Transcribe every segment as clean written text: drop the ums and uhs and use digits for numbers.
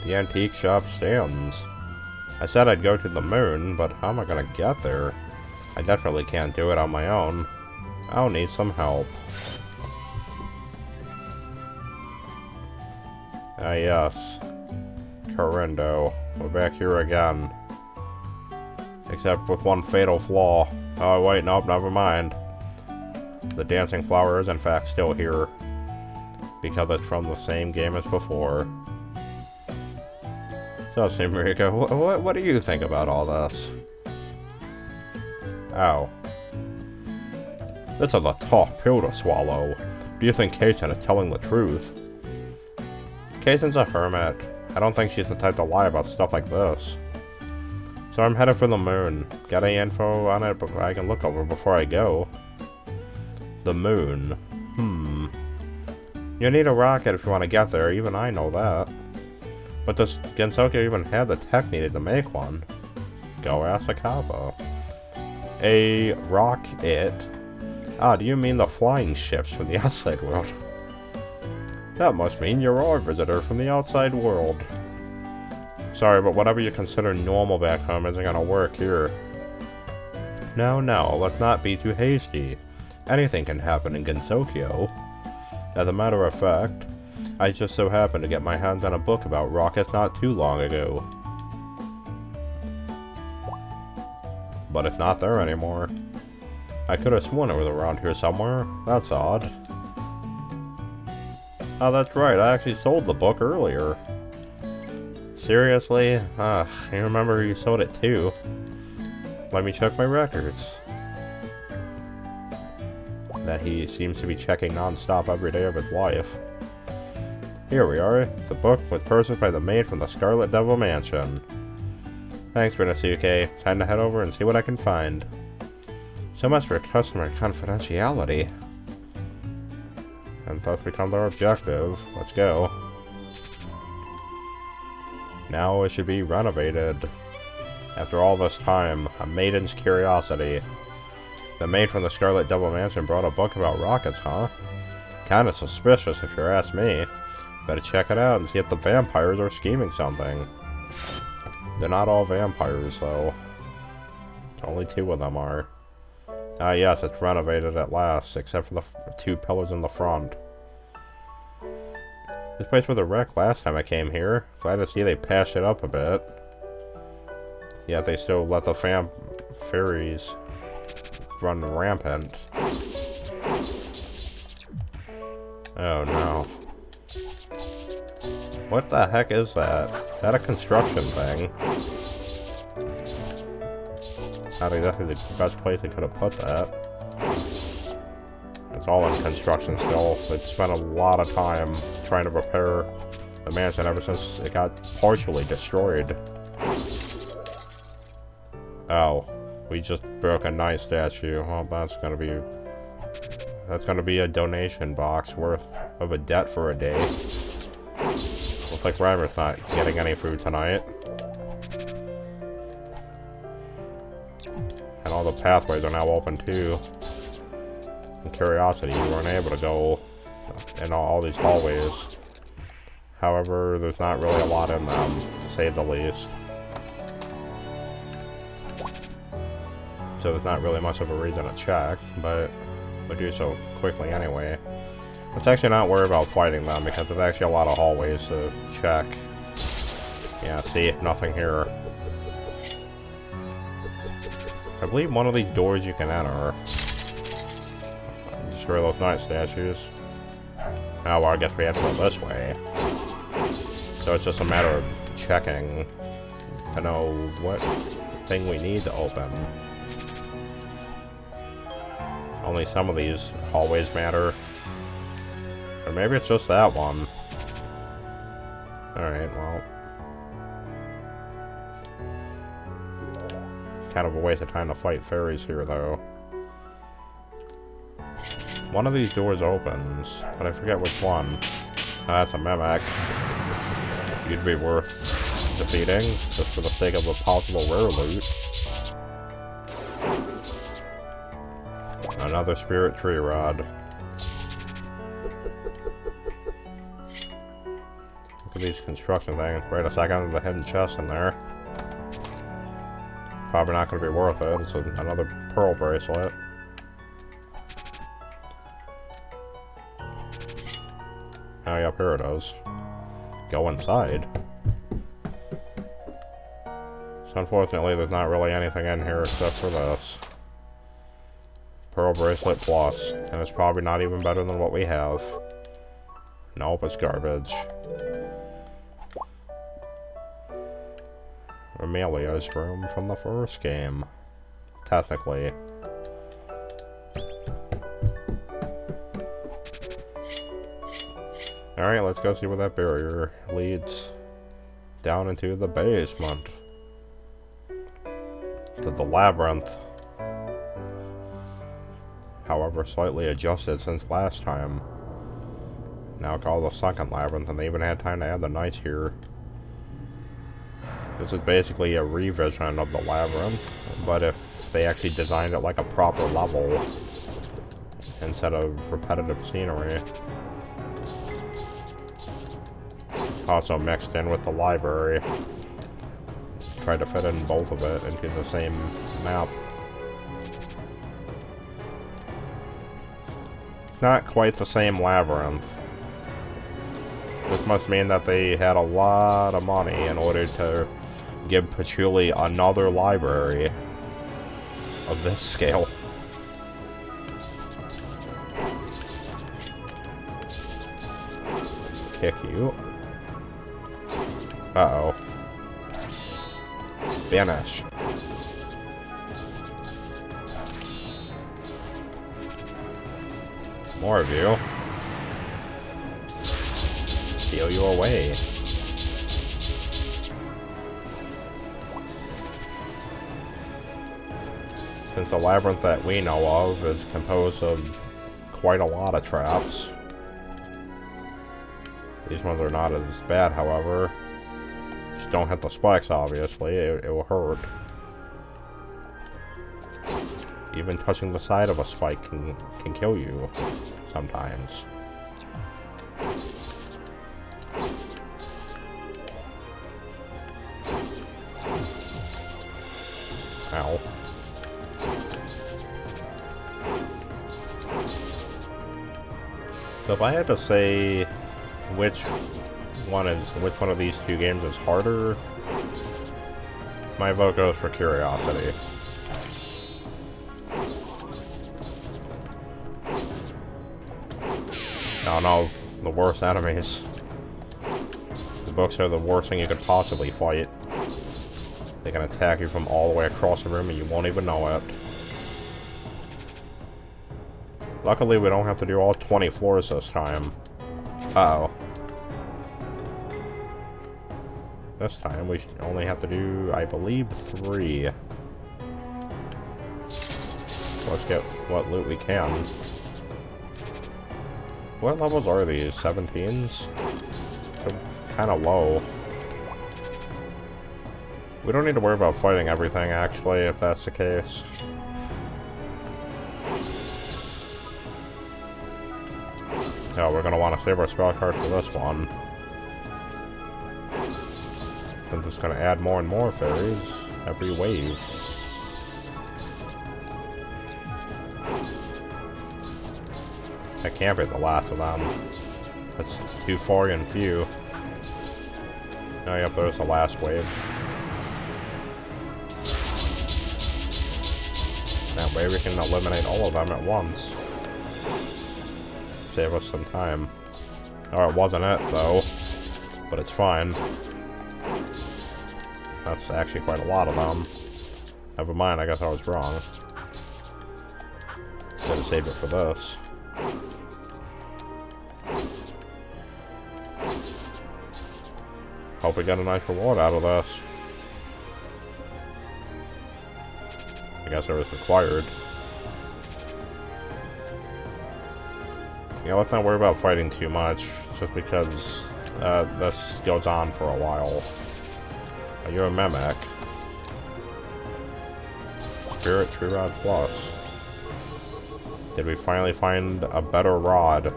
The antique shop stands. I said I'd go to the moon, but how am I gonna get there? I definitely can't do it on my own. I'll need some help. Ah yes. Correndo. We're back here again. Except with one fatal flaw. Oh wait, nope, never mind. The dancing flower is in fact still here. Because it's from the same game as before. So, Mariko, what do you think about all this? Oh. This is a tough pill to swallow. Do you think Kaizen is telling the truth? Kaizen's a hermit. I don't think she's the type to lie about stuff like this. So I'm headed for the moon. Got any info on it I can look over before I go? The moon. You need a rocket if you want to get there, even I know that. But does Gensokyo even have the tech needed to make one? Go ask Akaba. A rocket? Ah, do you mean the flying ships from the outside world? That must mean you're our visitor from the outside world. Sorry, but whatever you consider normal back home isn't gonna work here. No, let's not be too hasty. Anything can happen in Gensokyo. As a matter of fact, I just so happened to get my hands on a book about rockets not too long ago. But it's not there anymore. I could have sworn it was around here somewhere. That's odd. Oh, that's right, I actually sold the book earlier. Seriously? You remember who you sold it to. Let me check my records. That he seems to be checking non-stop every day of his life. Here we are. It's a book with purchased by the maid from the Scarlet Devil Mansion. Thanks, Bernosuke. Time to head over and see what I can find. So much for customer confidentiality. And thus becomes our objective. Let's go. Now it should be renovated. After all this time, a maiden's curiosity. The maid from the Scarlet Devil Mansion brought a book about rockets, huh? Kinda suspicious if you ask me. Better check it out and see if the vampires are scheming something. They're not all vampires, though. Only 2 of them are. Ah yes, it's renovated at last, except for the 2 pillars in the front. This place was a wreck last time I came here. Glad to see they patched it up a bit. Yet they still let the fairies run rampant. Oh no. What the heck is that? Is that a construction thing? Not exactly the best place they could have put that. It's all in construction still. They've spent a lot of time trying to repair the mansion ever since it got partially destroyed. Oh, we just broke a nice statue. Well, that's gonna be a donation box worth of a debt for a day. Looks like Reimu's not getting any food tonight. And all the pathways are now open too. In Curiosity, you weren't able to go in all these hallways. However, there's not really a lot in them, to say the least. So there's not really much of a reason to check, but we'll do so quickly anyway. Let's actually not worry about fighting them, because there's actually a lot of hallways to check. Yeah, see? Nothing here. I believe one of these doors you can enter. Destroy those night statues. Oh, well, I guess we have to go this way. So it's just a matter of checking to know what thing we need to open. Only some of these hallways matter. Or maybe it's just that one. Alright, well. Kind of a waste of time to fight fairies here, though. One of these doors opens, but I forget which one. That's a mimic. You'd be worth defeating, just for the sake of a possible rare loot. Another spirit tree rod. for these construction things. Wait a second, there's a hidden chest in there. Probably not going to be worth it. It's another pearl bracelet. Oh, yep, here it is. Go inside. So unfortunately, there's not really anything in here except for this. Pearl bracelet plus, and it's probably not even better than what we have. Nope, it's garbage. Amelia's room from the first game. Technically. Alright, let's go see where that barrier leads. Down into the basement. To the labyrinth. However, slightly adjusted since last time. Now called the second labyrinth, and they even had time to add the knights here. This is basically a revision of the labyrinth, but if they actually designed it like a proper level instead of repetitive scenery. Also mixed in with the library. Tried to fit in both of it into the same map. Not quite the same labyrinth. This must mean that they had a lot of money in order to give Patchouli another library of this scale. Kick you. Uh-oh. Vanish. More of you. Steal you away. Since the labyrinth that we know of is composed of quite a lot of traps. These ones are not as bad, however. Just don't hit the spikes, obviously. It will hurt. Even touching the side of a spike can kill you sometimes. Ow. So if I had to say which one of these two games is harder, my vote goes for Curiosity. Oh no, the worst enemies. The books are the worst thing you could possibly fight. They can attack you from all the way across the room and you won't even know it. Luckily, we don't have to do all 20 floors this time. Uh-oh. This time, we only have to do, I believe, 3. Let's get what loot we can. What levels are these? 17s? They're kind of low. We don't need to worry about fighting everything, actually, if that's the case. No, we're gonna want to save our spell card for this one. Since it's gonna add more and more fairies every wave. That can't be the last of them. That's too far and few. Oh, yep, there's the last wave. That way we can eliminate all of them at once. Save us some time. Oh, it wasn't it, though. But it's fine. That's actually quite a lot of them. Never mind, I guess I was wrong. Should have saved it for this. Hope we get a nice reward out of this. I guess it was required. Yeah, let's not worry about fighting too much, just because this goes on for a while. Are you a mimic? Spirit Tree Rod Plus. Did we finally find a better rod?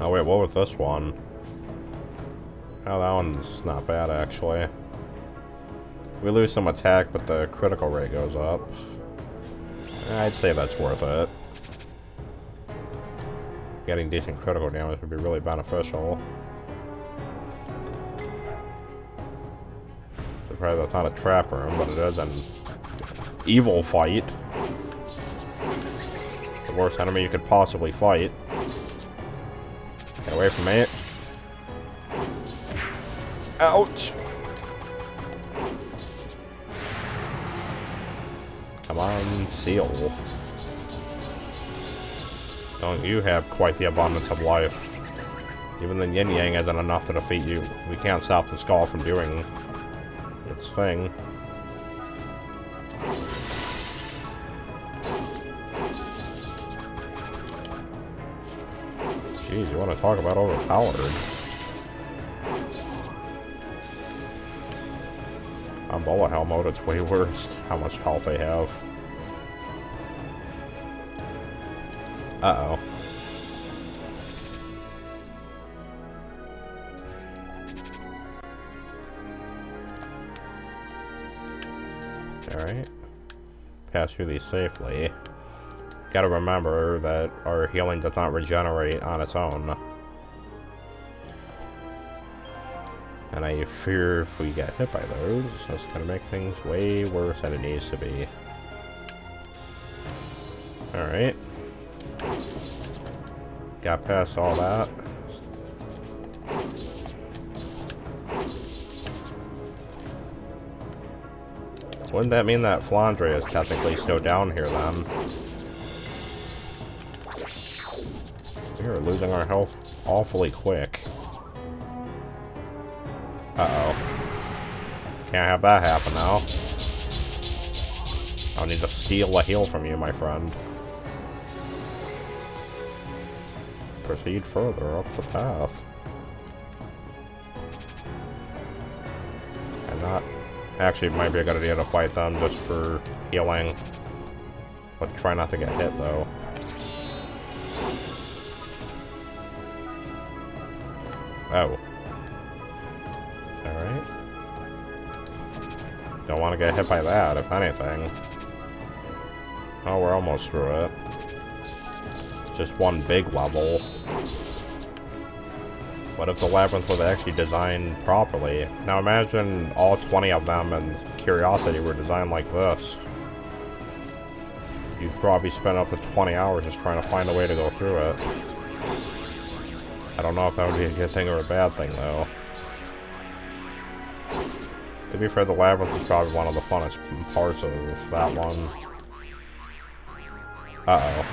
Oh wait, what was this one? Oh, that one's not bad, actually. We lose some attack, but the critical rate goes up. I'd say that's worth it. Getting decent critical damage would be really beneficial. Surprised that's not a trap room, but it is an evil fight. The worst enemy you could possibly fight. Get away from me. Ouch! Come on, seal. Don't you have quite the abundance of life? Even the yin yang isn't enough to defeat you. We can't stop the skull from doing its thing. Jeez, you want to talk about overpowered? On bullet hell mode, it's way worse how much health they have. Uh-oh. Alright. Pass through these safely. Gotta remember that our healing does not regenerate on its own. And I fear if we get hit by those, that's gonna make things way worse than it needs to be. Alright. Got past all that. Wouldn't that mean that Flandre is technically still down here then? We are losing our health awfully quick. Uh-oh. Can't have that happen now. I'll need to steal a heal from you, my friend. Proceed further up the path. And not... Actually, it might be a good idea to fight them just for healing. But try not to get hit, though. Oh. Alright. Don't want to get hit by that, if anything. Oh, we're almost through it. Just one big level. What if the labyrinth was actually designed properly? Now imagine all 20 of them and Curiosity were designed like this. You'd probably spend up to 20 hours just trying to find a way to go through it. I don't know if that would be a good thing or a bad thing, though. To be fair, the labyrinth is probably one of the funnest parts of that one. Uh-oh.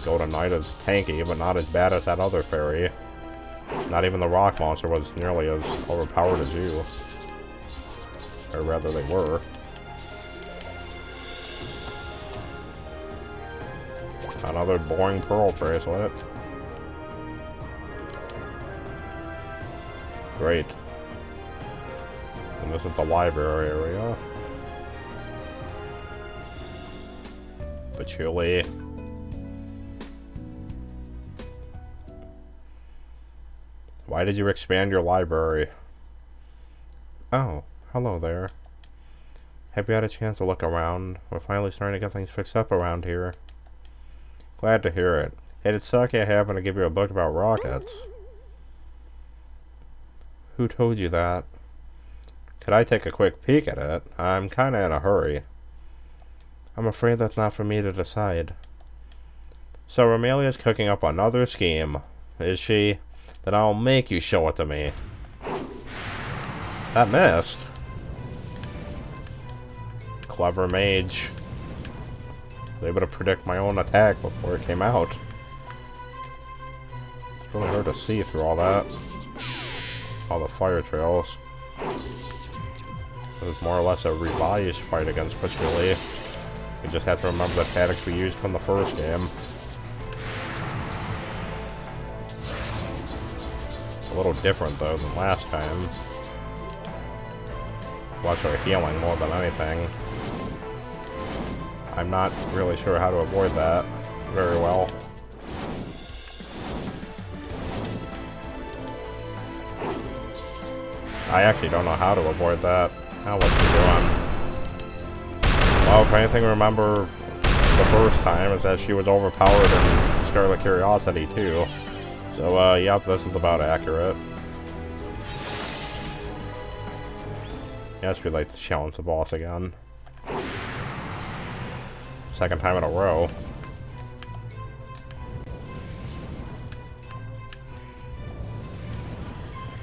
Golden Knight is tanky, but not as bad as that other fairy. Not even the rock monster was nearly as overpowered as you. Or rather, they were. Another boring pearl bracelet. Great. And this is the library area. Patchouli. Why did you expand your library? Oh, hello there. Have you had a chance to look around? We're finally starting to get things fixed up around here. Glad to hear it. Hey, did Saki happen to give you a book about rockets? Who told you that? Could I take a quick peek at it? I'm kinda in a hurry. I'm afraid that's not for me to decide. So Ramelia's cooking up another scheme, is she? Then I'll make you show it to me. That missed. Clever mage. I was able to predict my own attack before it came out. It's really hard to see through all that. All the fire trails. It was more or less a revised fight against Patchouli. We just have to remember the tactics we used from the first game. A little different though than last time. Watch our healing more than anything. I'm not really sure how to avoid that very well. I actually don't know how to avoid that. Now what's she doing? Well, if anything, remember the first time is that she was overpowered in Scarlet Curiosity too. So, yep, this is about accurate. Yes, we'd like to challenge the boss again. Second time in a row.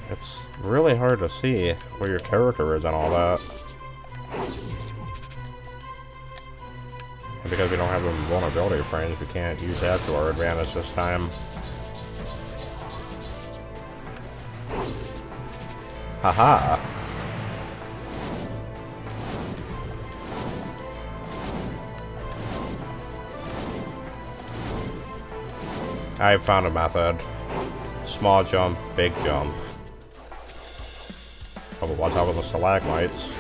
It's really hard to see where your character is and all that. And because we don't have the vulnerability frames, we can't use that to our advantage this time. Haha! I found a method. Small jump, big jump. Oh, but watch out with the stalagmites.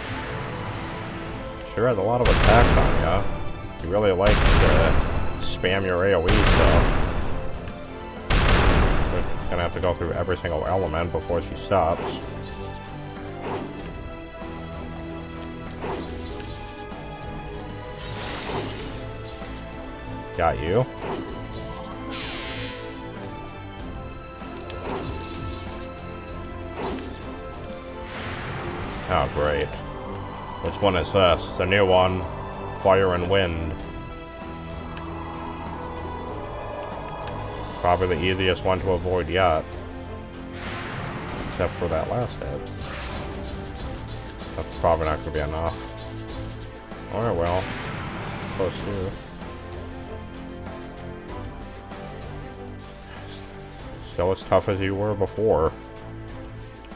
Sure has a lot of attacks on ya. You really like to spam your AoE stuff. We're gonna have to go through every single element before she stops. Got you. Oh, great. Which one is this? The new one. Fire and Wind. Probably the easiest one to avoid yet. Except for that last hit. That's probably not going to be enough. Alright, well. Close to. Still as tough as you were before.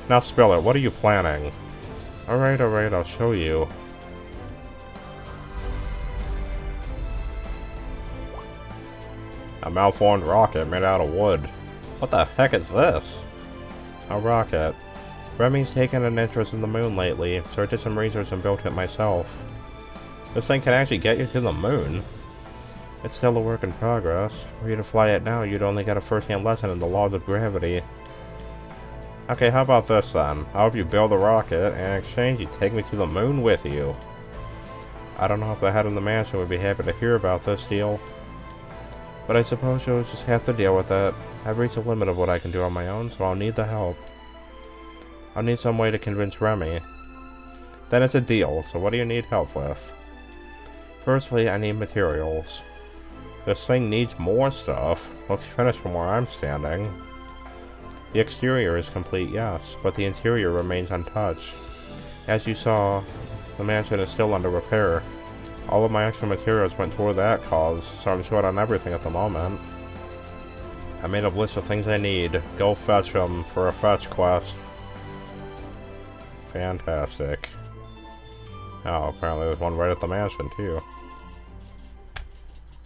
Now spill it. What are you planning? Alright, I'll show you. A malformed rocket made out of wood. What the heck is this? A rocket. Remy's taken an interest in the moon lately, so I did some research and built it myself. This thing can actually get you to the moon. It's still a work in progress. Were you to fly it now, you'd only get a first-hand lesson in the laws of gravity. Okay, how about this then? I'll help you build a rocket, and in exchange you take me to the moon with you. I don't know if the head of the mansion would be happy to hear about this deal. But I suppose you'll just have to deal with it. I've reached the limit of what I can do on my own, so I'll need the help. I'll need some way to convince Remy. Then it's a deal, so what do you need help with? Firstly, I need materials. This thing needs more stuff. Looks finished from where I'm standing. The exterior is complete, yes, but the interior remains untouched. As you saw, the mansion is still under repair. All of my extra materials went toward that cause, so I'm short on everything at the moment. I made a list of things I need. Go fetch them for a fetch quest. Fantastic. Oh, apparently there's one right at the mansion, too.